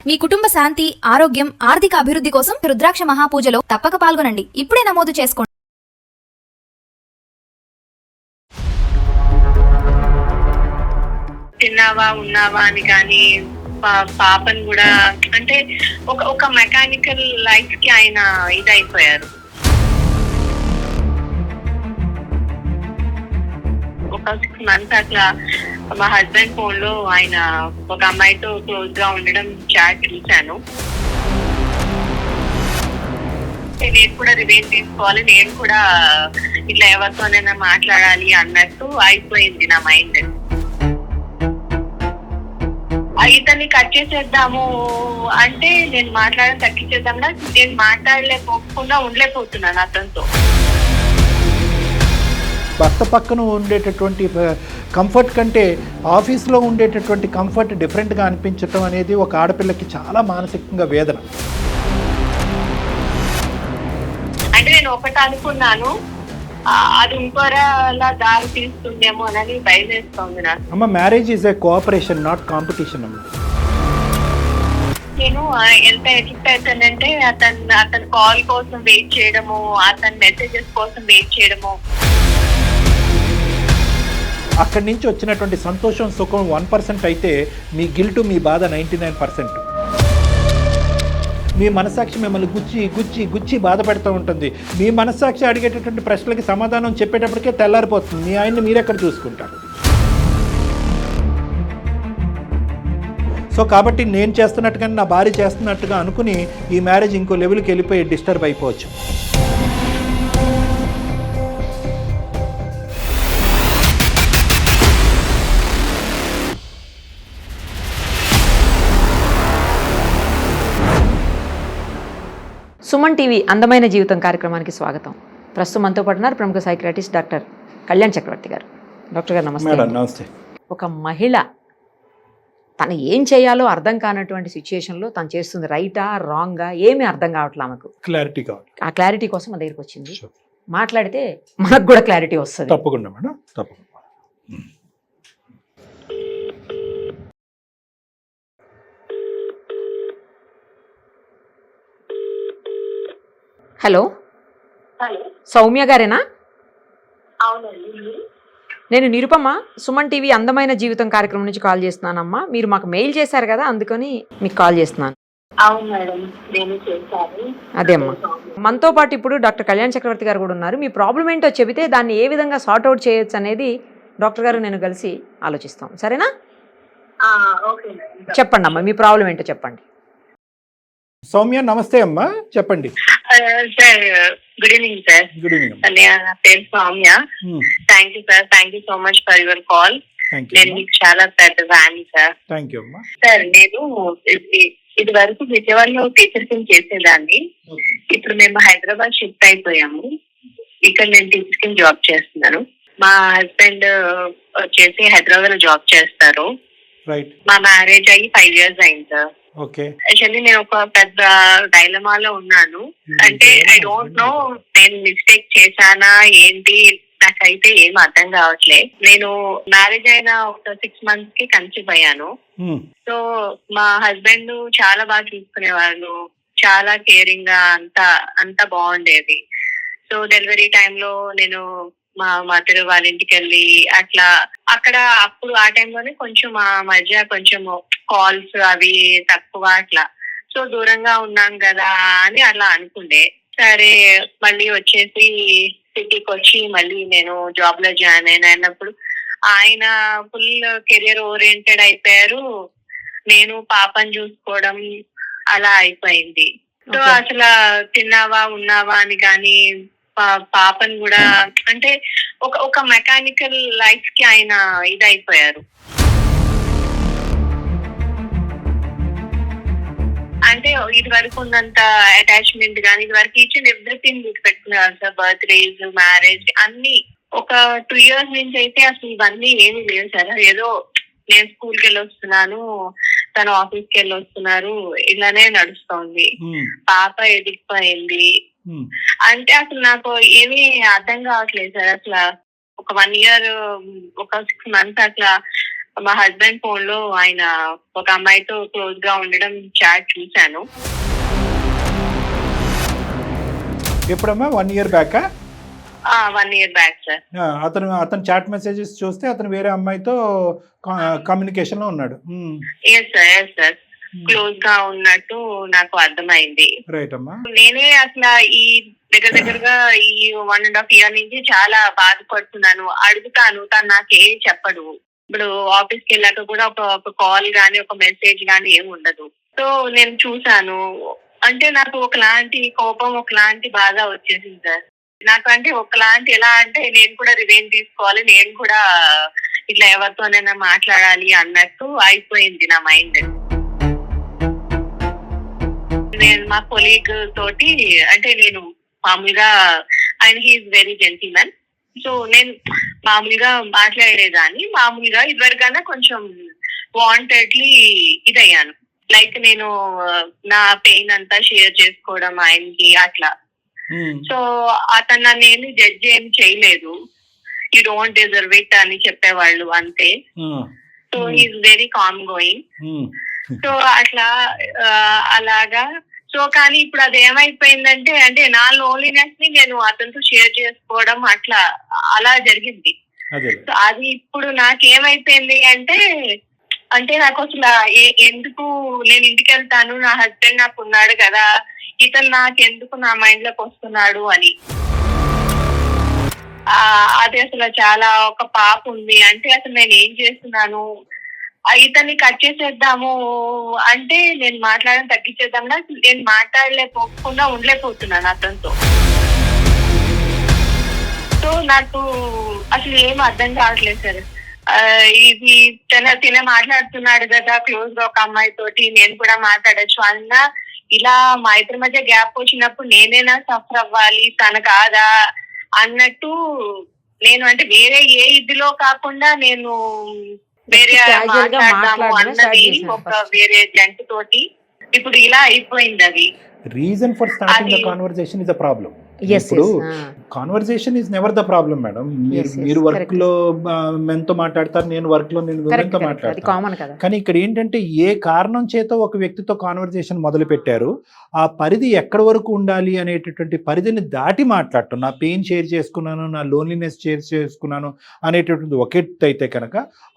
మీ కుటుంబ శాంతి, ఆరోగ్యం, ఆర్థిక అభివృద్ధి కోసం రుద్రాక్ష మహాపూజలో తప్పక పాల్గొనండి. ఇప్పుడే నమోదు చేసుకోండి. తిన్నావా ఉన్నావా అని కానీ పాపని కూడా అంటే ఒక మెకానికల్ లైఫ్ కి ఆయన ఇదైపోయారు. ఒక 6 months అట్లా మా హస్బెండ్ ఫోన్ లో ఆయన ఒక అమ్మాయితో క్లోజ్ గా ఉండడం చాట్ చూశాను. నేను కూడా రివెంజ్ తీసుకోవాలి, నేను కూడా ఇట్లా ఎవరితోనైనా మాట్లాడాలి అన్నట్టు అయిపోయింది నా మైండ్. ఇతన్ని కట్ చేసేద్దాము అంటే నేను మాట్లాడడం తగ్గించేద్దామన్నా నేను మాట్లాడలేకపోకుండా ఉండలేకపోతున్నాను అతనితో. భర్త పక్కన ఉండేటటువంటి కంఫర్ట్ కంటే ఆఫీస్లో ఉండేటటువంటి కంఫర్ట్ డిఫరెంట్గా అనిపించటం అనేది ఒక ఆడపిల్లకి చాలా మానసికంగా వేదన. అంటే నేను ఒకటి అనుకున్నాను, అది ఇంకోలా దారి తీస్తుందేమో అని భయం వేస్తుంది నాకు. అమ్మ, marriage is a cooperation, not competition అమ్మ. నేను ఎంత ఎడిక్ట్ అవుతానంటే అతని కాల్ కోసం వెయిట్ చేయడము, అతని మెసేజెస్ కోసం వెయిట్ చేయడము. అక్కడి నుంచి వచ్చినటువంటి సంతోషం, సుఖం 1% అయితే మీ గిల్టు, మీ బాధ 99%. మీ మనస్సాక్షి మిమ్మల్ని గుచ్చి గుచ్చి గుచ్చి బాధ పెడుతూ ఉంటుంది. మీ మనస్సాక్షి అడిగేటటువంటి ప్రశ్నలకి సమాధానం చెప్పేటప్పటికే తెల్లారిపోతుంది. మీ ఆయన్ని మీరెక్కడ చూసుకుంటారు? సో కాబట్టి నేను చేస్తున్నట్టుగా, నా భార్య చేస్తున్నట్టుగా అనుకుని ఈ మ్యారేజ్ ఇంకో లెవెల్కి వెళ్ళిపోయి డిస్టర్బ్ అయిపోవచ్చు. సుమన్ టీవీ అందమైన జీవితం కార్యక్రమానికి స్వాగతం. ప్రస్తుతం మనతో పాటు ఉన్నారు ప్రముఖ సైకియాట్రిస్ట్ డాక్టర్ కళ్యాణ్ చక్రవర్తి గారు. డాక్టర్ గారు నమస్తే. నమస్తే. ఒక మహిళ తను ఏం చేయాలో అర్థం కానటువంటి సిచ్యుయేషన్లో తను చేస్తుంది రైటా రాంగా ఏమీ అర్థం కావట్లే. ఆమెకు క్లారిటీ కావాలి. ఆ క్లారిటీ కోసం మన దగ్గరికి వచ్చింది. మాట్లాడితే మనకు కూడా క్లారిటీ వస్తుంది. తప్పకుండా మేడం, తప్పకుండా. హలో, సౌమ్య గారేనా? అవునండి, నేను నిరుపమ, సుమన్ టీవీ అందమైన జీవితం కార్యక్రమం నుంచి కాల్ చేస్తున్నానమ్మా. మీరు మాకు మెయిల్ చేశారు కదా, అందుకని మీకు కాల్ చేస్తున్నాను. అవును మేడం, నేను చేశాను. అదే అమ్మా, మనతో పాటు ఇప్పుడు డాక్టర్ కళ్యాణ్ చక్రవర్తి గారు కూడా ఉన్నారు. మీ ప్రాబ్లం ఏంటో చెబితే దాన్ని ఏ విధంగా సార్ట్అవుట్ చేయొచ్చు అనేది డాక్టర్ గారు నేను కలిసి ఆలోచిస్తాం. సరేనా? చెప్పండి అమ్మా, మీ ప్రాబ్లం ఏంటో చెప్పండి. సౌమ్య నమస్తే అమ్మా, చెప్పండి. Sir good evening sir. Good evening. నా పేరు Soumya. Thank you sir, thank you so much for your call. నేను మీకు చాలా పెద్ద ఫ్యాన్ సార్. థ్యాంక్ యూ అమ్మా. సార్, నేను ఇది వరకు విజయవాడలో టీచర్ కింద చేసేదాన్ని. ఇప్పుడు మేము హైదరాబాద్ షిఫ్ట్ అయిపోయాము. ఇక్కడ నేను టీచర్ కింద జాబ్ చేస్తున్నాను. మా హస్బెండ్ వచ్చేసి హైదరాబాద్ లో జాబ్ చేస్తారు. మా మ్యారేజ్ అయ్యి 5 years అయింది సార్. యాక్చువల్లీ నేను ఒక పెద్ద డైలమాలో ఉన్నాను. అంటే ఐ డోంట్ నో నేను మిస్టేక్ చేశానా ఏంటి, నాకైతే ఏం అర్థం కావట్లే. నేను మ్యారేజ్ అయిన ఒక 6 months కి కన్సీవ్ అయ్యాను. సో మా హస్బెండ్ చాలా బాగా చూసుకునేవాళ్ళు, చాలా కేరింగ్ గా అంతా బాగుండేది. సో డెలివరీ టైంలో నేను మా మదర్ వాళ్ళ ఇంటికి వెళ్ళి అప్పుడు ఆ టైంలోనే కొంచెం మా మధ్య కొంచెం కాల్స్ అవి తక్కువ అట్లా. సో దూరంగా ఉన్నాం కదా అని అలా అనుకుండే. సరే మళ్ళీ వచ్చేసి సిటీకి వచ్చి మళ్ళీ నేను జాబ్ లో జాయిన్ అయినప్పుడు ఆయన ఫుల్ కెరియర్ ఓరియంటెడ్ అయిపోయారు. నేను పాపని చూసుకోవడం అలా అయిపోయింది. సో అసలు తిన్నావా ఉన్నావా అని కానీ పాపని కూడా అంటే ఒక మెకానికల్ లైఫ్ కి ఆయన ఇదైపోయారు. అంటే ఇది వరకు ఉన్నంత అటాచ్మెంట్ గానీ, ఇది వరకు ఈచ్ అండ్ ఎవ్రీథింగ్ గుర్తుపెట్టుకునేవారు సార్. బర్త్డేస్, మ్యారేజ్ అన్ని. ఒక 2 years నుంచి అయితే అసలు ఇవన్నీ ఏమి లేవు సార్. ఏదో నేను స్కూల్కి వెళ్ళి వస్తున్నాను, తను ఆఫీస్కి వెళ్ళి వస్తున్నారు, ఇలానే నడుస్తోంది. పాప ఎదిగిపోయింది. అంటే అసలు నాకు ఏమీ అర్థం కావట్లేదు సార్. అసలు ఒక 1 year, ఒక 6 months అట్లా మా హస్బెండ్ ఫోన్ లో ఆయన ఒక అమ్మాయితో క్లోజ్ గా ఉండడం చాట్ చూశాను. ఎప్పుడమ్మా 1 year బ్యాకా? 1 year back sir. అతను చాట్ మెసేజెస్ చూస్తే అతను వేరే అమ్మాయితో కమ్యూనికేషన్ లో ఉన్నాడు. ఎస్ సార్ క్లోజ్ గా ఉన్నట్టు నాకు అర్థమైంది. రైట్ అమ్మా. నేనే అసలు ఈ దగ్గరగా ఈ 1.5 year నుంచి చాలా బాధపడుతున్నాను. అడుగుతాను, తను నాకేం చెప్పడు. ఇప్పుడు ఆఫీస్కి వెళ్ళాక కూడా ఒక కాల్ గానీ ఒక మెసేజ్ గానీ ఏమి ఉండదు. సో నేను చూసాను, అంటే నాకు ఒకలాంటి కోపం, ఒకలాంటి బాధ వచ్చేసింది సార్. నాకు అంటే ఒకలాంటి ఎలా అంటే నేను కూడా రివెంజ్ తీసుకోవాలి, నేను కూడా ఇట్లా ఎవరితోనైనా మాట్లాడాలి అన్నట్టు అయిపోయింది నా మైండ్. నేను మా కొలీగ్ తోటి అంటే నేను మామూలుగా ఆయన హీఈస్ వెరీ జెంటిల్మెన్. సో నేను మామూలుగా మాట్లాడేదాన్ని. మామూలుగా ఇదివరకన్నా కొంచెం వాంటెడ్లీ ఇదయ్యాను. లైక్ నేను నా పెయిన్ అంతా షేర్ చేసుకోవడం ఆయనకి అట్లా. సో అతను నన్ను ఏమి జడ్జ్ ఏం చేయలేదు. యూ డోంట్ డిజర్వ్ ఇట్ అని చెప్పేవాళ్ళు అంతే. So he's very calm going. So అట్లా అలాగా. సో కానీ ఇప్పుడు అది ఏమైపోయిందంటే అంటే నా లోన్లీనెస్ ని నేను అతనితో షేర్ చేసుకోవడం అట్లా అలా జరిగింది. సో అది ఇప్పుడు నాకేమైపోయింది అంటే నాకు అసలు ఎందుకు నేను ఇంటికి వెళ్తాను, నా హస్బెండ్ నాకు ఉన్నాడు కదా, ఇతను నాకెందుకు నా మైండ్ లోకి వస్తున్నాడు అని. అది అసలు చాలా ఒక పాప ఉంది. అంటే అసలు నేను ఏం చేస్తున్నాను, ఇతన్ని కట్ చేసేద్దాము అంటే నేను మాట్లాడడం తగ్గించేద్దామన్నా నేను మాట్లాడలేకపోకుండా ఉండలేకపోతున్నాను అతనితో. సో నాకు అసలు ఏం అర్థం కావట్లేదు సార్. ఇది తిన మాట్లాడుతున్నాడు కదా క్లోజ్ గా ఒక అమ్మాయి తోటి, నేను కూడా మాట్లాడచ్చు అన్న ఇలా మా ఇద్దరి మధ్య గ్యాప్ వచ్చినప్పుడు నేనేనా సఫర్ అవ్వాలి, తన కాదా అన్నట్టు నేను అంటే వేరే ఏ ఇదిలో కాకుండా నేను వేరే మాట్లాడదాము అన్నది ఒక వేరే జంట తోటి ఇప్పుడు ఇలా అయిపోయింది. అది reason for starting the conversation is a problem. ఇప్పుడు conversation is never the problem madam. మీరు వర్క్ లో మెన్తో మాట్లాడతారు, నేను వర్క్ లో నేను ఉమెన్తో మాట్లాడతాను. కానీ ఇక్కడ ఏంటంటే ఏ కారణం చేత ఒక వ్యక్తితో కాన్వర్సేషన్ మొదలు పెట్టారు, ఆ పరిధి ఎక్కడి వరకు ఉండాలి అనేటటువంటి పరిధిని దాటి మాట్లాడటం. నా పెయిన్ షేర్ చేసుకున్నాను, నా లోన్లీనెస్ షేర్ చేసుకున్నాను అనేటటువంటి ఒక ఎత్తు అయితే కనుక,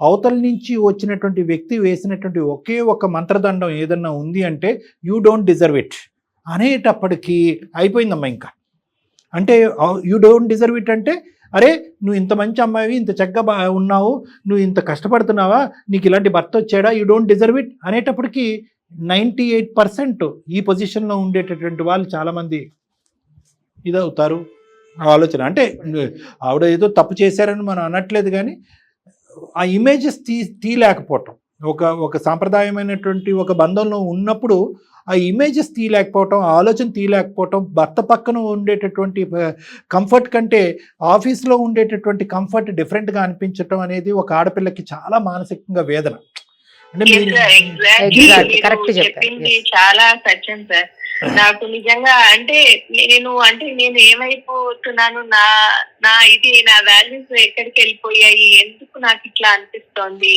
అవతల నుంచి వచ్చినటువంటి వ్యక్తి వేసినటువంటి ఒకే ఒక మంత్రదండం ఏదన్నా ఉంది అంటే యూ డోంట్ డిజర్వ్ ఇట్ అనేటప్పటికీ అయిపోయిందమ్మా. ఇంకా అంటే యూ డోంట్ డిజర్వ్ ఇట్ అంటే అరే నువ్వు ఇంత మంచి అమ్మాయివి, ఇంత చక్కగా ఉన్నావు, నువ్వు ఇంత కష్టపడుతున్నావా, నీకు ఇలాంటి భర్త వచ్చాడా, యూ డోంట్ డిజర్వ్ ఇట్ అనేటప్పటికీ 98% ఈ పొజిషన్లో ఉండేటటువంటి వాళ్ళు చాలామంది ఇదవుతారు ఆలోచన. అంటే ఆవిడ ఏదో తప్పు చేశారని మనం అనట్లేదు, కానీ ఆ ఇమేజెస్ తీయలేకపోవటం, ఒక సాంప్రదాయమైనటువంటి ఒక బంధంలో ఉన్నప్పుడు ఆ ఇమేజెస్ తీయలేకపోవటం, ఆలోచన తీయలేకపోవటం, భర్త పక్కన ఉండేటటువంటి కంఫర్ట్ కంటే ఆఫీస్లో ఉండేటటువంటి కంఫర్ట్ డిఫరెంట్గా అనిపించటం అనేది ఒక ఆడపిల్లకి చాలా మానసికంగా వేదన. అంటే చెప్పింది చాలా సత్యం సార్. నాకు నిజంగా అంటే నేను ఏమైపోతున్నాను, నా వాల్యూస్ ఎక్కడికి వెళ్ళిపోయాయి, ఎందుకు నాకు ఇట్లా అనిపిస్తోంది,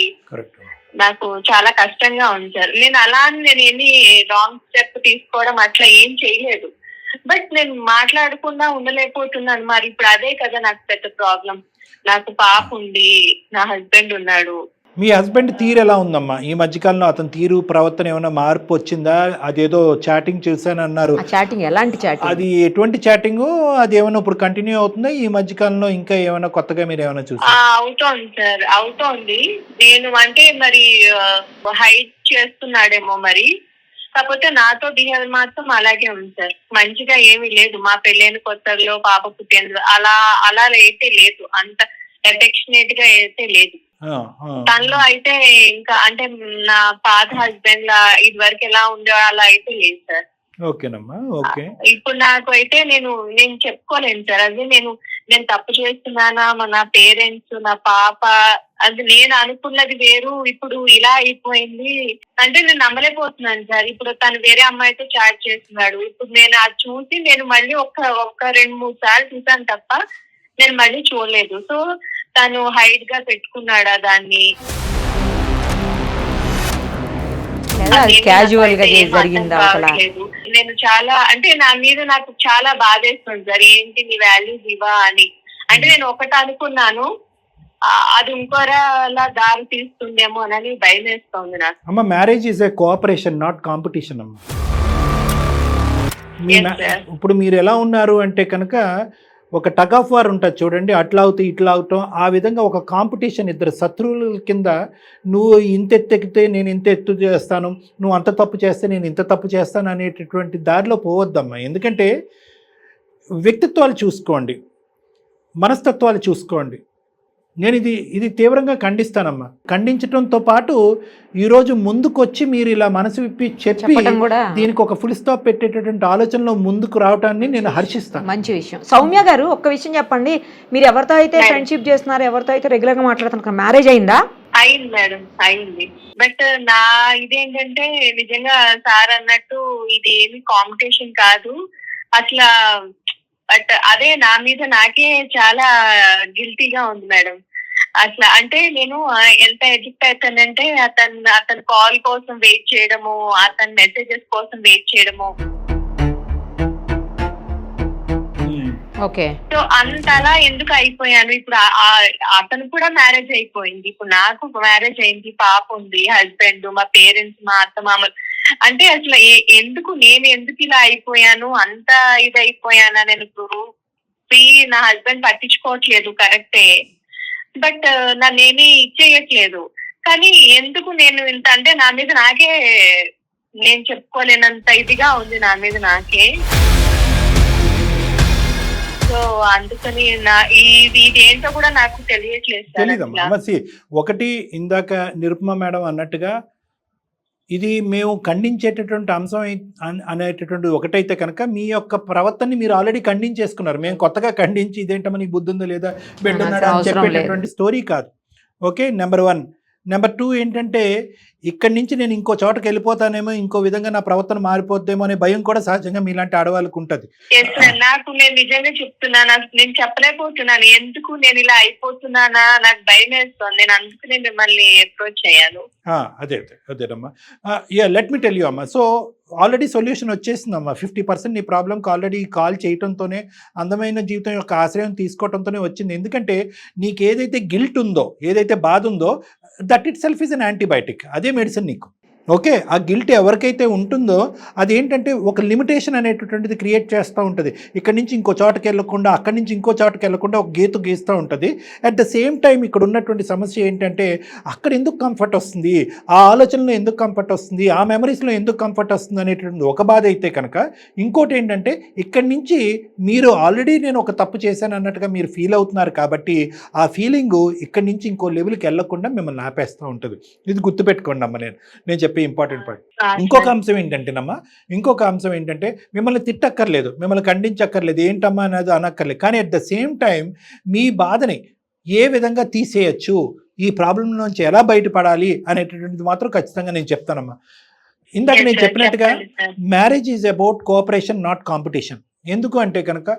నాకు చాలా కష్టంగా ఉంది సార్. నేను అలా నేను ఏమి రాంగ్ స్టెప్ తీసుకోవడం అట్లా ఏం చేయలేదు, బట్ నేను మాట్లాడకుండా ఉండలేకపోతున్నాను. మరి ఇప్పుడు అదే కదా నాకు పెద్ద ప్రాబ్లం. నాకు పాప ఉంది, నా హస్బెండ్ ఉన్నాడు. మీ హస్బెండ్ తీరు ఎలా ఉందమ్మా ఈ మధ్యకాలంలో? అతని తీరు ప్రవర్తన ఏమైనా మార్పు వచ్చిందా? అదేదో చాటింగ్ చూసాను అన్నారు, చాటింగ్ ఎలాంటి చాటింగ్, అది ఎటువంటి చాటింగ్, అది ఏమైనా ఇప్పుడు కంటిన్యూ అవుతుందా ఈ మధ్యకాలంలో? ఇంకా ఏమైనా కొత్తగా మీరు ఏమైనా చూసారా? అవుతోంది సార్, అవుతోంది. నేను అంటే మరి హైడ్ చేస్తున్నాడేమో మరి, కాకపోతే నాతో బిహేవియర్ మాత్రం అలాగే ఉంది సార్. మంచిగా ఏమీ లేదు. మా పెళ్ళైన కొత్తలో పాప పుట్టేందుకు అలా అయితే లేదు, అంత ఎఫెక్షనేట్ గా అయితే లేదు. తనలో అయితే ఇంకా అంటే నా పాత హస్బెండ్ లా ఇది వరకు ఎలా ఉండే అలా అయితే లేదు సార్. ఓకేనమ్మా, ఓకే. ఇప్పుడు నాకు అయితే నేను చెప్పుకోలేను సార్. అది నేను తప్పు చేస్తున్నానా, నా పేరెంట్స్, నా పాప, అది నేను అనుకున్నది వేరు, ఇప్పుడు ఇలా అయిపోయింది అంటే నేను నమ్మలేకపోతున్నాను సార్. ఇప్పుడు తను వేరే అమ్మాయితో చాట్ చేస్తున్నాడు. ఇప్పుడు నేను అది చూసి నేను మళ్ళీ ఒక 2-3 సార్లు చూసాను తప్ప నేను మళ్ళీ చూడలేదు. సో తను హైడ్ గా పెట్టుకున్నాడా దాన్ని? వల్ల అది క్యాజువల్ గా జరిగిందా అసలు? నేను చాలా అంటే నా మీద నాకు చాలా బాధేస్తుంది సార్, ఏంటి నీ వాల్యూస్ ఇవా అని. అంటే నేను ఒకటి అనుకున్నాను, అది ఇంకోలా దారి తీస్తుందేమో అని భయం వేస్తుంది నాకు. అమ్మ, marriage is a cooperation, not competition అమ్మ. ఇప్పుడు మీరు ఎలా ఉన్నారు అంటే కనుక ఒక టగ్ ఆఫ్ వార్ ఉంటుంది చూడండి, అట్లా అవుతాయి ఇట్లా అవుతాం, ఆ విధంగా ఒక కాంపిటీషన్, ఇద్దరు శత్రువుల కింద నువ్వు ఇంత ఎత్తెక్కితే నేను ఇంత ఎత్తు చేస్తాను, నువ్వు అంత తప్పు చేస్తే నేను ఇంత తప్పు చేస్తాను అనేటటువంటి దారిలో పోవద్దమ్మా. ఎందుకంటే వ్యక్తిత్వాలు చూసుకోండి, మనస్తత్వాలు చూసుకోండి. నేను ఇది తీవ్రంగా ఖండిస్తానమ్మా. ఖండించడంతో పాటు ఈరోజు ముందుకొచ్చి మీరు ఇలా మనసు విప్పి చెప్పి దీనికి ఒక ఫుల్ స్టాప్ పెట్టేటటువంటి ఆలోచనలో ముందుకు రావటాన్ని నేను హర్షిస్తాను. మంచి విషయం. సౌమ్య గారు, ఒక్క విషయం చెప్పండి, మీరు ఎవరితో అయితే ఫ్రెండ్షిప్ చేస్తున్నారో, ఎవరితో అయితే రెగ్యులర్ గా మాట్లాడుతున్నారు, మ్యారేజ్ అయిందా? అయింది మేడం, అయింది. బట్ నా ఇదేంటంటే నిజంగా సార్ అన్నట్టు ఇది ఏమి కాంపిటీషన్ కాదు అసలు. బట్ అదే నా మీద నాకే చాలా గిల్టీగా ఉంది మేడం అసలు. అంటే నేను ఎంత ఎడిక్ట్ అవుతానంటే అతను కాల్ కోసం వెయిట్ చేయడము, అతని మెసేజెస్ కోసం వెయిట్ చేయడము. ఓకే. సో అంతలా ఎందుకు అయిపోయాను. ఇప్పుడు అతను కూడా మ్యారేజ్ అయిపోయింది, ఇప్పుడు నాకు మ్యారేజ్ అయింది, పాప ఉంది, హస్బెండ్, మా పేరెంట్స్, మా అత్త మామలు. అంటే అసలు నేను ఎందుకు ఇలా అయిపోయాను, అంత ఇది అయిపోయానా. నేను ఇప్పుడు నా హస్బెండ్ పట్టించుకోవట్లేదు, కరెక్టే, బట్ నన్నేమీ ఇచ్చేయట్లేదు. కానీ ఎందుకు నేను ఇంత అంటే నా మీద నాకే నేను చెప్పుకోలేనంత ఇదిగా ఉంది నా మీద నాకే. సో అందుకని ఇదేంటో కూడా నాకు తెలియట్లేదు. ఒకటి ఇందాక నిరుపమ మేడం అన్నట్టుగా ఇది మేము ఖండించేటటువంటి అంశం అనేటటువంటి ఒకటైతే కనుక మీ యొక్క ప్రవర్తనని మీరు ఆల్రెడీ ఖండించేసుకున్నారు. మేము కొత్తగా ఖండించి ఇదేంటో నీకు బుద్ధి ఉందో లేదా బిడ్డ చెప్పేటటువంటి స్టోరీ కాదు. Okay, number 1. నెంబర్ 2 ఏంటంటే ఇక్కడి నుంచి నేను ఇంకో చోటకి వెళ్ళిపోతానేమో, ఇంకో విధంగా నా ప్రవర్తన మారిపోద్దేమో అనే భయం కూడా సహజంగా మీలాంటి ఆడవాళ్ళకు ఉంటుంది. నాకు నేను నిజంగా చెప్తున్నాను, నేను చెప్పలేకపోతున్నాను ఎందుకు నేను ఇలా అయిపోతున్నానా, నాకు భయం వేస్తుంది. నేను అందుకనే మిమ్మల్ని అప్రోచ్ అయ్యాను. అదేనమ్మా. లెట్ మీ టెల్ యూ అమ్మా. సో ఆల్రెడీ సొల్యూషన్ వచ్చేసిందమ్మా. 50% నీ ప్రాబ్లంకి ఆల్రెడీ కాల్ చేయడంతోనే, అందమైన జీవితం యొక్క ఆశ్రయం తీసుకోవడంతోనే వచ్చింది. ఎందుకంటే నీకు ఏదైతే గిల్ట్ ఉందో, ఏదైతే బాధ ఉందో, that it self is an antibiotic. అదే మెడిసిన్ నీకు. ఓకే, ఆ గిల్ట్ ఎవరికైతే ఉంటుందో అదేంటంటే ఒక లిమిటేషన్ అనేటటువంటిది క్రియేట్ చేస్తూ ఉంటుంది. ఇక్కడి నుంచి ఇంకో చోటకి వెళ్ళకుండా, అక్కడి నుంచి ఇంకో చోటకి వెళ్ళకుండా ఒక గీత గీస్తూ ఉంటుంది. అట్ ద సేమ్ టైం ఇక్కడ ఉన్నటువంటి సమస్య ఏంటంటే అక్కడ ఎందుకు కంఫర్ట్ వస్తుంది, ఆ ఆలోచనలో ఎందుకు కంఫర్ట్ వస్తుంది, ఆ మెమరీస్లో ఎందుకు కంఫర్ట్ వస్తుంది అనేటువంటి ఒక బాధ అయితే కనుక, ఇంకోటి ఏంటంటే ఇక్కడి నుంచి మీరు ఆల్రెడీ నేను ఒక తప్పు చేశాను అన్నట్టుగా మీరు ఫీల్ అవుతున్నారు కాబట్టి ఆ ఫీలింగు ఇక్కడి నుంచి ఇంకో లెవెల్కి వెళ్ళకుండా మిమ్మల్ని ఆపేస్తూ ఉంటుంది. ఇది గుర్తుపెట్టుకోండి అమ్మ. నేను చెప్పే ఇంపార్టెంట్ పాయింట్. ఇంకొక అంశం ఏంటంటే మిమ్మల్ని తిట్టక్కర్లేదు, మిమ్మల్ని ఖండించక్కర్లేదు, ఏంటమ్మా అనేది అనక్కర్లేదు. కానీ అట్ ద సేమ్ టైం మీ బాధని ఏ విధంగా తీసేయచ్చు, ఈ ప్రాబ్లం నుంచి ఎలా బయటపడాలి అనేటటువంటిది మాత్రం ఖచ్చితంగా నేను చెప్తానమ్మా. ఇందాక నేను చెప్పినట్టుగా marriage is about cooperation, not competition. ఎందుకు అంటే కనుక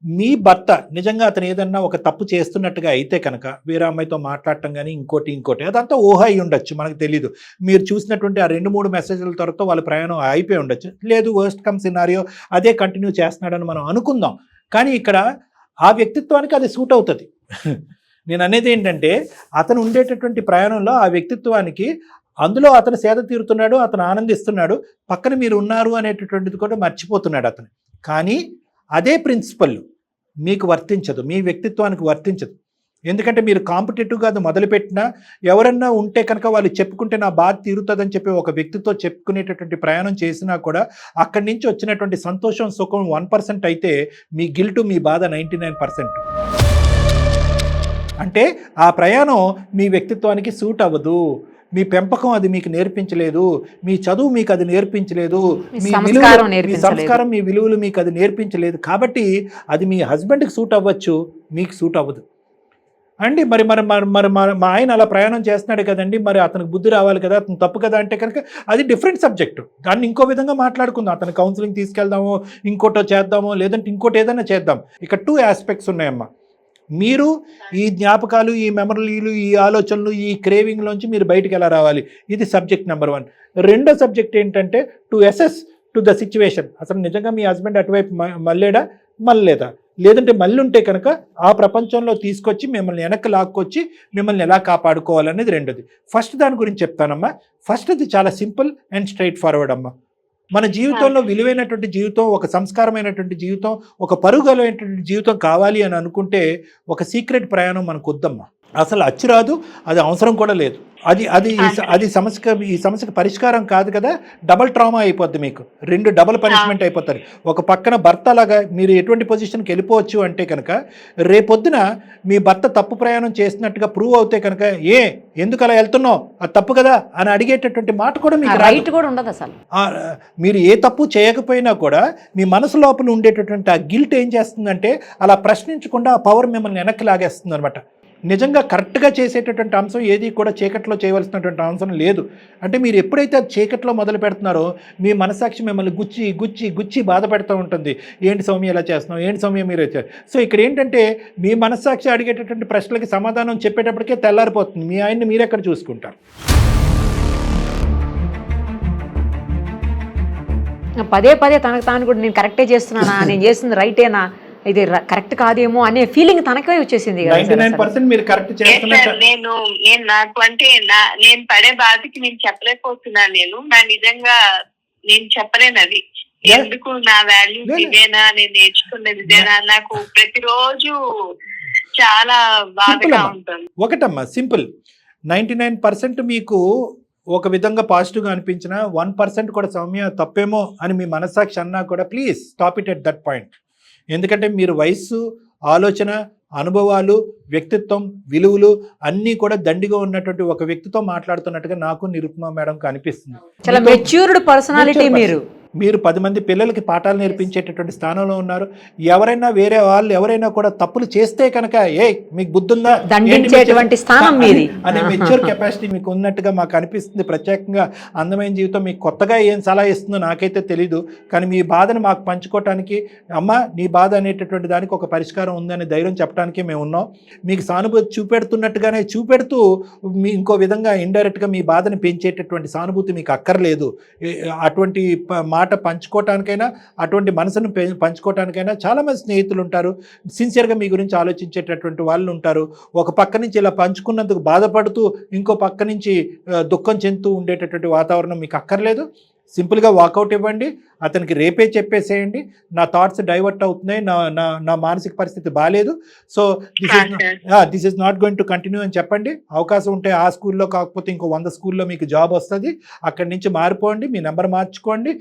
మీ భర్త నిజంగా అతను ఏదన్నా ఒక తప్పు చేస్తున్నట్టుగా అయితే కనుక వేరే అమ్మాయితో మాట్లాడటం కానీ ఇంకోటి అదంతా ఊహ అయి ఉండొచ్చు, మనకు తెలీదు. మీరు చూసినటువంటి ఆ 2-3 మెసేజ్ల తర్వాత వాళ్ళ ప్రయాణం అయిపోయి ఉండొచ్చు. లేదు, వర్స్ట్ కమ్ సినారియో అదే కంటిన్యూ చేస్తున్నాడని మనం అనుకుందాం. కానీ ఇక్కడ ఆ వ్యక్తిత్వానికి అది సూట్ అవుతుంది. నేను అనేది ఏంటంటే అతను ఉండేటటువంటి ప్రయాణంలో ఆ వ్యక్తిత్వానికి, అందులో అతను సేద తీరుతున్నాడు, అతను ఆనందిస్తున్నాడు, పక్కన మీరు ఉన్నారు అనేటటువంటిది కూడా మర్చిపోతున్నాడు అతను. కానీ అదే ప్రిన్సిపల్ మీకు వర్తించదు, మీ వ్యక్తిత్వానికి వర్తించదు. ఎందుకంటే మీరు కాంపిటేటివ్గా అది మొదలుపెట్టినా, ఎవరన్నా ఉంటే కనుక వాళ్ళు చెప్పుకుంటే నా బాధ తీరుతుందని చెప్పి ఒక వ్యక్తితో చెప్పుకునేటటువంటి ప్రయాణం చేసినా కూడా అక్కడి నుంచి వచ్చినటువంటి సంతోషం, సుఖం 1% అయితే మీ గిల్టు, మీ బాధ 99%. అంటే ఆ ప్రయాణం మీ వ్యక్తిత్వానికి సూట్ అవ్వదు. మీ పెంపకం అది మీకు నేర్పించలేదు, మీ చదువు మీకు అది నేర్పించలేదు, మీ సంస్కారం, మీ విలువలు మీకు అది నేర్పించలేదు. కాబట్టి అది మీ హస్బెండ్కి సూట్ అవ్వచ్చు, మీకు సూట్ అవ్వదు అండి. మరి మరి మరి మా ఆయన అలా ప్రయాణం చేస్తున్నాడు కదండి, మరి అతనికి బుద్ధి రావాలి కదా, అతను తప్పు కదా అంటే కనుక అది డిఫరెంట్ సబ్జెక్టు. దాన్ని ఇంకో విధంగా మాట్లాడుకుందాం. అతను కౌన్సిలింగ్ తీసుకెళ్దామో, ఇంకోటో చేద్దామో, లేదంటే ఇంకోటి ఏదైనా చేద్దాం. ఇక్కడ 2 ఆస్పెక్ట్స్ ఉన్నాయమ్మా. మీరు ఈ జ్ఞాపకాలు, ఈ మెమరీలు, ఈ ఆలోచనలు, ఈ క్రేవింగ్లోంచి మీరు బయటికి ఎలా రావాలి, ఇది సబ్జెక్ట్ నెంబర్ 1. రెండో సబ్జెక్ట్ ఏంటంటే to assess to the situation. అసలు నిజంగా మీ హస్బెండ్ అటువైపు మళ్ళేడా మళ్ళలేదా, లేదంటే మళ్ళీ ఉంటే కనుక ఆ ప్రపంచంలో తీసుకొచ్చి మిమ్మల్ని వెనక్కి లాక్కొచ్చి మిమ్మల్ని ఎలా కాపాడుకోవాలనేది రెండోది. ఫస్ట్ దాని గురించి చెప్తానమ్మా. ఫస్ట్ అది చాలా సింపుల్ అండ్ స్ట్రైట్ ఫార్వర్డ్ అమ్మా. మన జీవితంలో విలువైనటువంటి జీవితం, ఒక సంస్కారమైనటువంటి జీవితం, ఒక పరుగులైనటువంటి జీవితం కావాలి అని అనుకుంటే ఒక సీక్రెట్ ప్రయాణం మనకు వద్దమ్మా. అసలు అచ్చిరాదు, అది అవసరం కూడా లేదు. అది అది అది ఈ సమస్యకు పరిష్కారం కాదు కదా, డబల్ ట్రామా అయిపోద్ది మీకు, 2 డబల్ పనిష్మెంట్ అయిపోతారు. ఒక పక్కన భర్త లాగా మీరు ఎటువంటి పొజిషన్కి వెళ్ళిపోవచ్చు అంటే కనుక, రేపొద్దున మీ భర్త తప్పు ప్రయాణం చేసినట్టుగా ప్రూవ్ అవుతే కనుక, ఎందుకు అలా వెళ్తున్నావు, అది తప్పు కదా అని అడిగేటటువంటి మాట కూడా మీకు రైట్ కూడా ఉండదు అసలు. మీరు ఏ తప్పు చేయకపోయినా కూడా మీ మనసు లోపల ఉండేటటువంటి ఆ గిల్ట్ ఏం చేస్తుందంటే, అలా ప్రశ్నించకుండా ఆ పవర్ మిమ్మల్ని వెనక్కి లాగేస్తుంది అనమాట. నిజంగా కరెక్ట్గా చేసేటటువంటి అంశం ఏది కూడా చీకట్లో చేయవలసినటువంటి అంశం లేదు. అంటే మీరు ఎప్పుడైతే చీకట్లో మొదలు పెడుతున్నారో మీ మనసాక్షి మిమ్మల్ని గుచ్చి గుచ్చి గుచ్చి బాధ పెడుతూ ఉంటుంది. ఏంటి సౌమ్య ఇలా చేస్తున్నావు, ఏంటి సౌమ్య మీరు వచ్చారు. సో ఇక్కడ ఏంటంటే మీ మనసాక్షి అడిగేటటువంటి ప్రశ్నలకి సమాధానం చెప్పేటప్పటికే తెల్లారిపోతుంది. మీ ఆయన్ని మీరెక్కడ చూసుకుంటారు. పదే పదే తనకు తాను కూడా నేను కరెక్టే చేస్తున్నానా, నేను చేస్తుంది రైటేనా, ఇది కరెక్ట్ కాదేమో అనే ఫీలింగ్ తనకే వచ్చేసింది. 99% మీరు కరెక్ట్ చేస్తున్నారు. నేను నాకు అంటే నేను పడే బాధకి నేను చెప్పలేకపోతున్నాను. నా నిజంగా నేను చెప్పలేను. అది ఎందుకు నా వాల్యూస్ ఇదేనా, నేను నేర్చుకున్నది ఇదేనా, నాకు ప్రతిరోజు చాలా బాధగా ఉంటుంది. ఒకటమ్మా సింపుల్, 99% మీకు ఒక విధంగా పాజిటివ్గా అనిపించిన 1% కూడా సౌమ్య తప్పేమో అని మీ మనస్సాక్షి అన్నా కూడా please stop it at that point. ఎందుకంటే మీరు వయస్సు, ఆలోచన, అనుభవాలు, వ్యక్తిత్వం, విలువలు అన్నీ కూడా దండిగా ఉన్నటువంటి ఒక వ్యక్తితో మాట్లాడుతున్నట్టుగా నాకు నిరుపమ మేడం కనిపిస్తుంది. చాలా మెచ్యూర్డ్ పర్సనాలిటీ. మీరు 10 మంది పిల్లలకి పాఠాలు నేర్పించేటటువంటి స్థానంలో ఉన్నారు. ఎవరైనా వేరే వాళ్ళు ఎవరైనా కూడా తప్పులు చేస్తే కనుక మీకు బుద్ధుందా దండించేటువంటి స్థానం మీది అనే మెచ్యూర్ కెపాసిటీ మీకు ఉన్నట్టుగా మాకు అనిపిస్తుంది. ప్రత్యేకంగా అందమైన జీవితం మీకు కొత్తగా ఏం సలహా ఇస్తుందో నాకైతే తెలీదు, కానీ మీ బాధను మాకు పంచుకోవటానికి, అమ్మ నీ బాధ అనేటటువంటి దానికి ఒక పరిష్కారం ఉందనే ధైర్యం చెప్పడానికి మేము ఉన్నాం. మీకు సానుభూతి చూపెడుతున్నట్టుగానే చూపెడుతూ మీ ఇంకో విధంగా ఇండైరెక్ట్గా మీ బాధను పెంచేటటువంటి సానుభూతి మీకు అక్కర్లేదు. అటువంటి మాట పంచుకోవటానికైనా, అటువంటి మనసును పంచుకోవటానికైనా చాలామంది స్నేహితులు ఉంటారు. సిన్సియర్గా మీ గురించి ఆలోచించేటటువంటి వాళ్ళు ఉంటారు. ఒక పక్క నుంచి ఇలా పంచుకున్నందుకు బాధపడుతూ ఇంకో పక్క నుంచి దుఃఖం చెందుతూ ఉండేటటువంటి వాతావరణం మీకు అక్కర్లేదు. సింపుల్గా వాకౌట్ ఇవ్వండి, అతనికి రేపే చెప్పేసేయండి, నా థాట్స్ డైవర్ట్ అవుతున్నాయి, నా మానసిక పరిస్థితి బాగాలేదు, so this is not going to continue అని చెప్పండి. అవకాశం ఉంటే ఆ స్కూల్లో కాకపోతే ఇంకో 100 స్కూల్లో మీకు జాబ్ వస్తుంది, అక్కడి నుంచి మారిపోండి, మీ నెంబర్ మార్చుకోండి,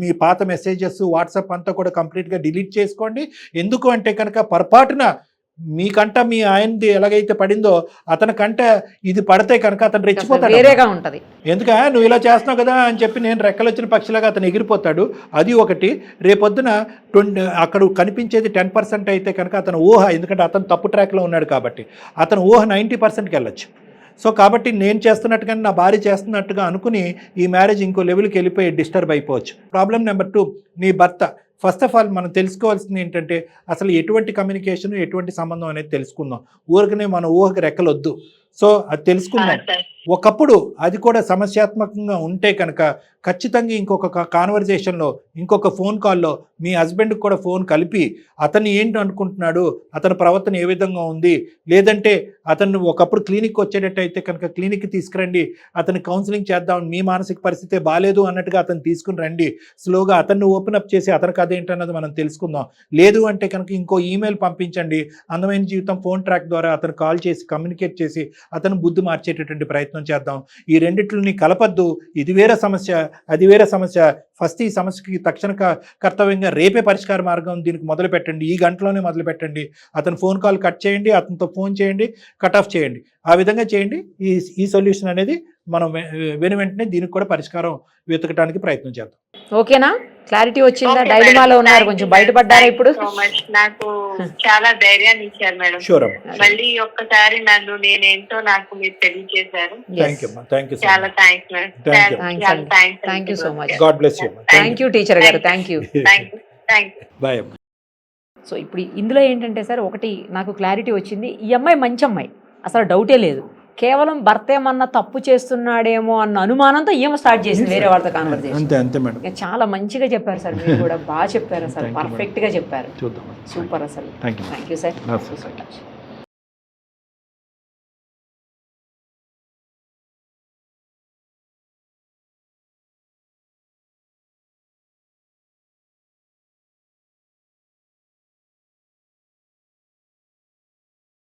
మీ పాత మెసేజెస్ వాట్సాప్ అంతా కూడా కంప్లీట్గా డిలీట్ చేసుకోండి. ఎందుకు అంటే కనుక పొరపాటున మీకంట మీ ఆయనది ఎలాగైతే పడిందో అతనికంట ఇది పడితే కనుక అతను రెచ్చిపోతాడు, వేరేగా ఉంటుంది. ఎందుక నువ్వు ఇలా చేస్తున్నావు కదా అని చెప్పి నేను రెక్కలొచ్చిన పక్షిలాగా అతను ఎగిరిపోతాడు. అది ఒకటి. రేపొద్దున అక్కడ కనిపించేది 10% అయితే కనుక అతను ఊహ, ఎందుకంటే అతను తప్పు ట్రాక్లో ఉన్నాడు కాబట్టి అతను ఊహ 90%కి వెళ్ళొచ్చు. సో కాబట్టి నేను చేస్తున్నట్టుగానే నా భార్య చేస్తున్నట్టుగా అనుకుని ఈ మ్యారేజ్ ఇంకో లెవెల్కి వెళ్ళిపోయి డిస్టర్బ్ అయిపోవచ్చు. ప్రాబ్లం నెంబర్ 2, నీ భర్త. ఫస్ట్ ఆఫ్ ఆల్ మనం తెలుసుకోవాల్సింది ఏంటంటే అసలు ఎటువంటి కమ్యూనికేషన్, ఎటువంటి సంబంధం అనేది తెలుసుకుందాం. ఊరికనే మన ఊహకి రెక్కలొద్దు. సో అది తెలుసుకుందాం. ఒకప్పుడు అది కూడా సమస్యాత్మకంగా ఉంటే కనుక ఖచ్చితంగా ఇంకొక కాన్వర్జేషన్లో, ఇంకొక ఫోన్ కాల్లో మీ హస్బెండ్కి కూడా ఫోన్ కలిపి అతను ఏంటి అనుకుంటున్నాడు, అతని ప్రవర్తన ఏ విధంగా ఉంది, లేదంటే అతను ఒకప్పుడు క్లినిక్ వచ్చేటట్టయితే కనుక క్లినిక్కి తీసుకురండి, అతను కౌన్సిలింగ్ చేద్దాం, మీ మానసిక పరిస్థితి బాగాలేదు అన్నట్టుగా అతను తీసుకుని రండి, స్లోగా అతన్ని ఓపెన్ అప్ చేసి అతనికి అదేంటన్నది మనం తెలుసుకుందాం. లేదు అంటే కనుక ఇంకో ఈమెయిల్ పంపించండి, అందమైన జీవితం ఫోన్ ట్రాక్ ద్వారా అతను కాల్ చేసి కమ్యూనికేట్ చేసి అతను బుద్ధి మార్చేటటువంటి ప్రయత్నం చేద్దాం. ఈ రెండిట్లని కలపద్దు. ఇది వేరే సమస్య, అది వేరే సమస్య. ఫస్ట్ ఈ సమస్యకి తక్షణ కర్తవ్యంగా రేపే పరిష్కార మార్గం దీనికి మొదలు పెట్టండి, ఈ గంటలోనే మొదలు పెట్టండి. అతను ఫోన్ కాల్ కట్ చేయండి, అతనితో ఫోన్ చేయండి, కట్ ఆఫ్ చేయండి. ఆ విధంగా చేయండి. ఈ సొల్యూషన్ అనేది మనం వెంటనే దీనికి కూడా పరిష్కారం వెతకడానికి ప్రయత్నం చేద్దాం. ఓకేనా? క్లారిటీ వచ్చిందా? డైలమాలో ఉన్నారు, కొంచెం బయటపడ్డారా ఇప్పుడు? నాకు చాలా ధైర్యాన్ని ఇచ్చారు మేడం. షూర్. మళ్ళీ ఒక్కసారి నేనేంటో నాకు మీరు తెలియజేశారు. చాలా thanks madam. Thank you so much. God bless you. Thank you teacher గారు. Thank you. Thank you. Bye. So ఇప్పుడు ఇందులో ఏంటంటే సార్ ఒకటి నాకు క్లారిటీ వచ్చింది, ఈ అమ్మాయి మంచి అమ్మాయి, అసలు డౌటే లేదు. కేవలం భర్త ఏమన్నా తప్పు చేస్తున్నాడేమో అన్న అనుమానంతో ఏమో స్టార్ట్ చేసింది వేరే వాళ్ళతో కాన్వర్సేషన్. అంతే అంతే మేడం. చాలా మంచిగా చెప్పారు సార్, మీరు కూడా బాగా చెప్పారు, అసలు పర్ఫెక్ట్గా చెప్పారు. చూద్దాం. సూపర్ అసలు. Thank you thank you sir. నమస్తే. So much.